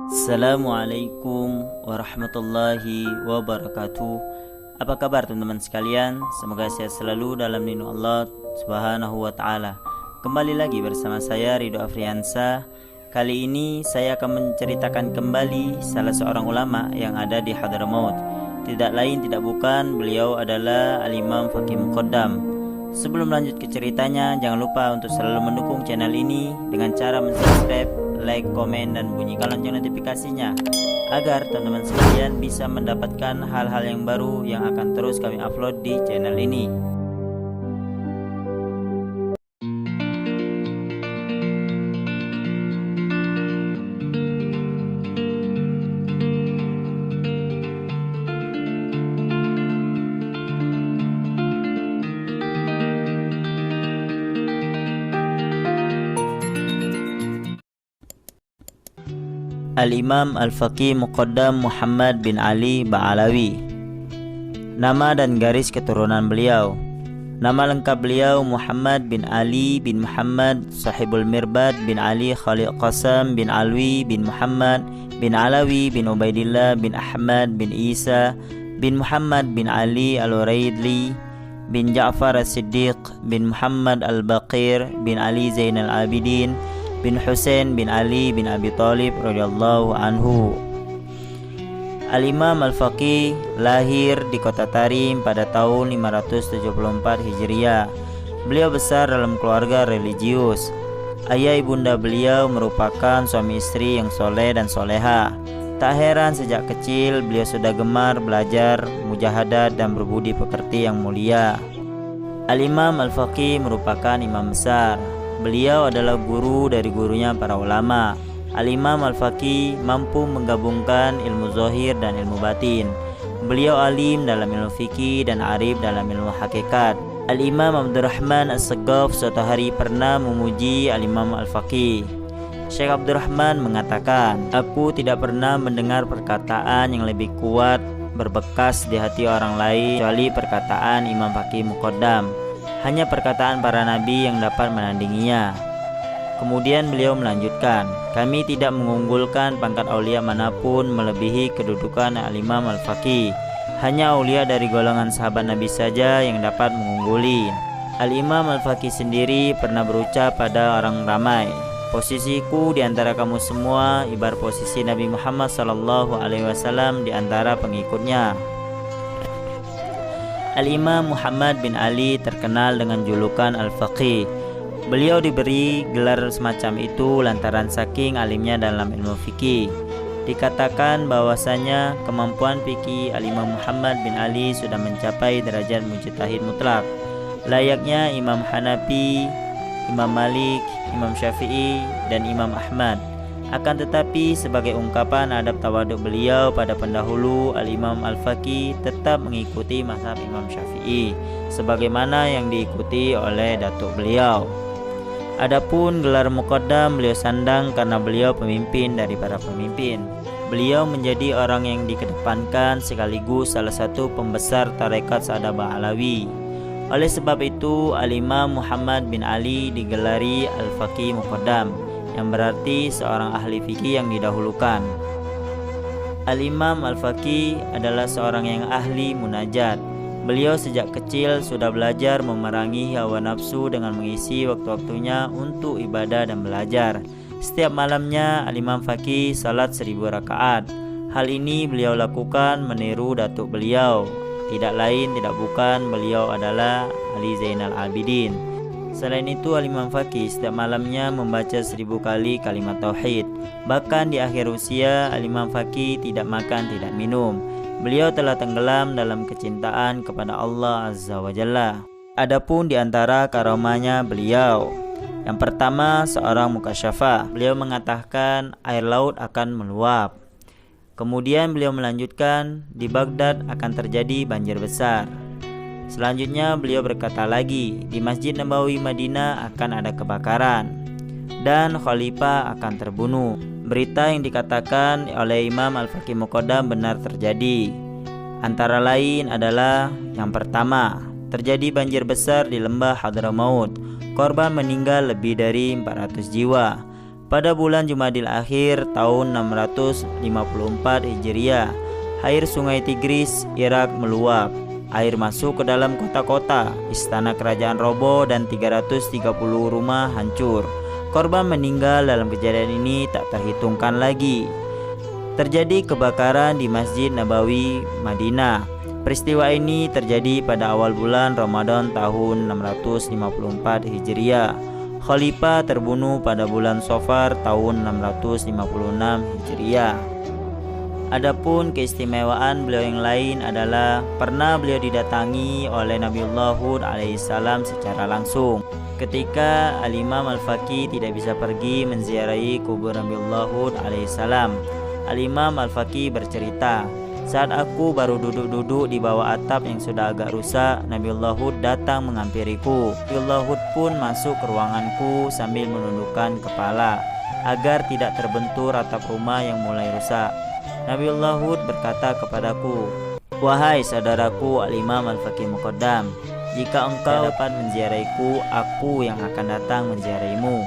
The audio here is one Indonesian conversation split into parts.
Assalamualaikum warahmatullahi wabarakatuh. Apa kabar teman-teman sekalian? Semoga sehat selalu dalam lindung Allah Subhanahu wa ta'ala. Kembali lagi bersama saya Ridho Afriansa. Kali ini saya akan menceritakan kembali salah seorang ulama yang ada di Hadramaut. Tidak lain tidak bukan, beliau adalah Al-Imam Faqih Muqaddam. Sebelum lanjut ke ceritanya, jangan lupa untuk selalu mendukung channel ini dengan cara subscribe, like, komen, dan bunyikan lonceng notifikasinya agar teman-teman sekalian bisa mendapatkan hal-hal yang baru yang akan terus kami upload di channel ini. Al-Imam Al-Faqih Muqaddam Muhammad bin Ali Ba'alawi. Nama dan garis keturunan beliau. Nama lengkap beliau Muhammad bin Ali bin Muhammad Sahibul Mirbad bin Ali Khalil Qasam bin Alwi bin Muhammad bin Alawi bin Ubaidillah bin Ahmad bin Isa bin Muhammad bin Ali Al-Uraidli bin Ja'far As-Siddiq bin Muhammad Al-Baqir bin Ali Zainal Abidin bin Husain bin Ali bin Abi Thalib radhiyallahu anhu. Al-Imam Al-Faqih lahir di kota Tarim pada tahun 574 Hijriah. Beliau besar dalam keluarga religius. Ayah ibunda beliau merupakan suami istri yang soleh dan soleha. Tak heran sejak kecil beliau sudah gemar belajar, mujahadat, dan berbudi pekerti yang mulia. Al-Imam Al-Faqih merupakan imam besar. Beliau adalah guru dari gurunya para ulama. Al-Imam Al-Faqih mampu menggabungkan ilmu zahir dan ilmu batin. Beliau alim dalam ilmu fikih dan arif dalam ilmu hakikat. Al-Imam Abdurrahman As-Saggaf suatu hari pernah memuji Al-Imam Al-Faqih. Syekh Abdurrahman mengatakan, "Aku tidak pernah mendengar perkataan yang lebih kuat berbekas di hati orang lain kecuali perkataan Imam Faqih Muqaddam. Hanya perkataan para nabi yang dapat menandinginya." Kemudian beliau melanjutkan, "Kami tidak mengunggulkan pangkat aulia manapun melebihi kedudukan Al-Imam Al-Faqih. Hanya aulia dari golongan sahabat Nabi saja yang dapat mengungguli." Al-Imam Al-Faqih sendiri pernah berucap pada orang ramai, "Posisiku di antara kamu semua ibarat posisi Nabi Muhammad SAW di antara pengikutnya." Al-Imam Muhammad bin Ali terkenal dengan julukan Al-Faqih. Beliau diberi gelar semacam itu lantaran saking alimnya dalam ilmu fikih. Dikatakan bahwasanya kemampuan fikih Al-Imam Muhammad bin Ali sudah mencapai derajat mujtahid mutlak, layaknya Imam Hanafi, Imam Malik, Imam Syafi'i, dan Imam Ahmad. Akan tetapi sebagai ungkapan adab tawaduk beliau pada pendahulu, Al-Imam Al-Faqih tetap mengikuti mazhab Imam Syafi'i sebagaimana yang diikuti oleh datuk beliau. Adapun gelar Muqaddam beliau sandang karena beliau pemimpin dari para pemimpin. Beliau menjadi orang yang dikedepankan sekaligus salah satu pembesar tarekat Sa'adah Ba'alawi. Oleh sebab itu Al-Imam Muhammad bin Ali digelari Al-Faqih Muqaddam, yang berarti seorang ahli fikih yang didahulukan. Al-Imam Al-Faqih adalah seorang yang ahli munajat. Beliau sejak kecil sudah belajar memerangi hawa nafsu dengan mengisi waktu-waktunya untuk ibadah dan belajar. Setiap malamnya Al-Imam Faqih salat 1000 rakaat. Hal ini beliau lakukan meniru datuk beliau. Tidak lain tidak bukan beliau adalah Ali Zainal Abidin. Selain itu Al-Imam Faqih setiap malamnya membaca 1000 kali kalimat tauhid. Bahkan di akhir usia Al-Imam Faqih tidak makan tidak minum. Beliau telah tenggelam dalam kecintaan kepada Allah Azza wa Jalla. Adapun di antara karamahnya beliau, yang pertama seorang mukasyafah. Beliau mengatakan air laut akan meluap. Kemudian beliau melanjutkan di Baghdad akan terjadi banjir besar. Selanjutnya beliau berkata lagi, di Masjid Nabawi Madinah akan ada kebakaran dan khalifah akan terbunuh. Berita yang dikatakan oleh Imam Al-Faqih Muqaddam benar terjadi. Antara lain adalah yang pertama, terjadi banjir besar di lembah Hadramaut. Korban meninggal lebih dari 400 jiwa. Pada bulan Jumadil Akhir tahun 654 Hijriah, air sungai Tigris Irak meluap. Air masuk ke dalam kota-kota, istana kerajaan roboh dan 330 rumah hancur. Korban meninggal dalam kejadian ini tak terhitungkan lagi. Terjadi kebakaran di Masjid Nabawi, Madinah. Peristiwa ini terjadi pada awal bulan Ramadan tahun 654 Hijriah. Khalifah terbunuh pada bulan Safar tahun 656 Hijriah. Adapun keistimewaan beliau yang lain adalah pernah beliau didatangi oleh Nabiullah Hud alaihissalam secara langsung. Ketika Al-Imam Al-Faqih tidak bisa pergi menziarahi kubur Nabiullah Hud alaihissalam, Al-Imam Al-Faqih bercerita, "Saat aku baru duduk-duduk di bawah atap yang sudah agak rusak, Nabiullah Hud datang menghampiriku. Nabiullah Hud pun masuk ke ruanganku sambil menundukkan kepala agar tidak terbentur atap rumah yang mulai rusak. Nabiullah Hud berkata kepadaku, 'Wahai saudaraku Al-Imam Al-Faqih Muqaddam, jika engkau dapat menziarahiku, aku yang akan datang menziarahimu.'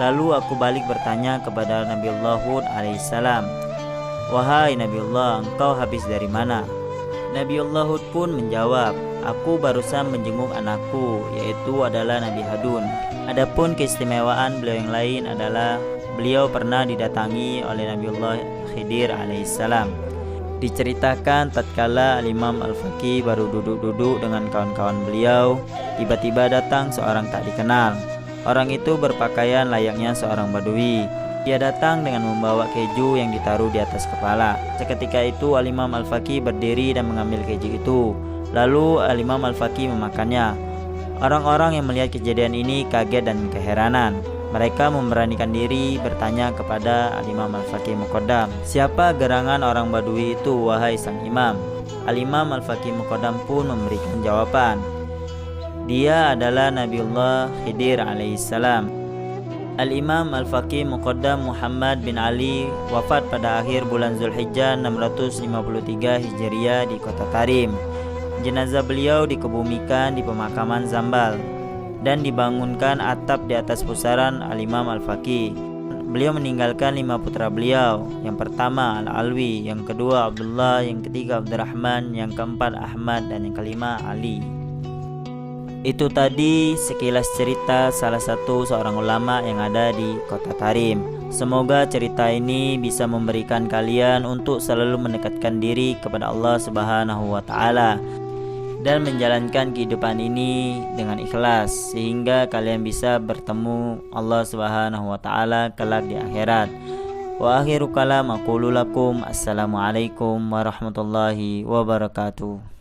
Lalu aku balik bertanya kepada Nabiullah Hud alaihissalam, 'Wahai Nabiullah, engkau habis dari mana?' Nabiullah Hud pun menjawab, 'Aku barusan menjenguk anakku, yaitu adalah Nabi Hadun.' Adapun keistimewaan beliau yang lain adalah beliau pernah didatangi oleh Nabiullah Khidir alaihissalam. Diceritakan tatkala Al-Imam Al-Faqih baru duduk-duduk dengan kawan-kawan beliau, tiba-tiba datang seorang tak dikenal. Orang itu berpakaian layaknya seorang badui. Dia datang dengan membawa keju yang ditaruh di atas kepala. Seketika itu Al-Imam Al-Faqih berdiri dan mengambil keju itu. Lalu Al-Imam Al-Faqih memakannya. Orang-orang yang melihat kejadian ini kaget dan keheranan. Mereka memberanikan diri bertanya kepada Al-Imam Al-Faqih Muqaddam, "Siapa gerangan orang badui itu, wahai sang imam?" Al-Imam Al-Faqih Muqaddam pun memberikan jawaban, "Dia adalah Nabiullah Khidir alaihissalam." Al-Imam Al-Faqih Muqaddam Muhammad bin Ali wafat pada akhir bulan Zulhijjah 653 Hijriah di kota Tarim. Jenazah beliau dikebumikan di pemakaman Zambal dan dibangunkan atap di atas pusaran Al-Imam Al-Faqih. Beliau meninggalkan 5 putra beliau. Yang pertama Al-Alwi, yang kedua Abdullah, yang ketiga Abdurrahman, yang keempat Ahmad, dan yang kelima Ali. Itu tadi sekilas cerita salah satu seorang ulama yang ada di kota Tarim. Semoga cerita ini bisa memberikan kalian untuk selalu mendekatkan diri kepada Allah Subhanahu wa taala dan menjalankan kehidupan ini dengan ikhlas sehingga kalian bisa bertemu Allah Subhanahu wa taala kelak di akhirat. Wa akhiru kalam aqulu lakum assalamualaikum warahmatullahi wabarakatuh.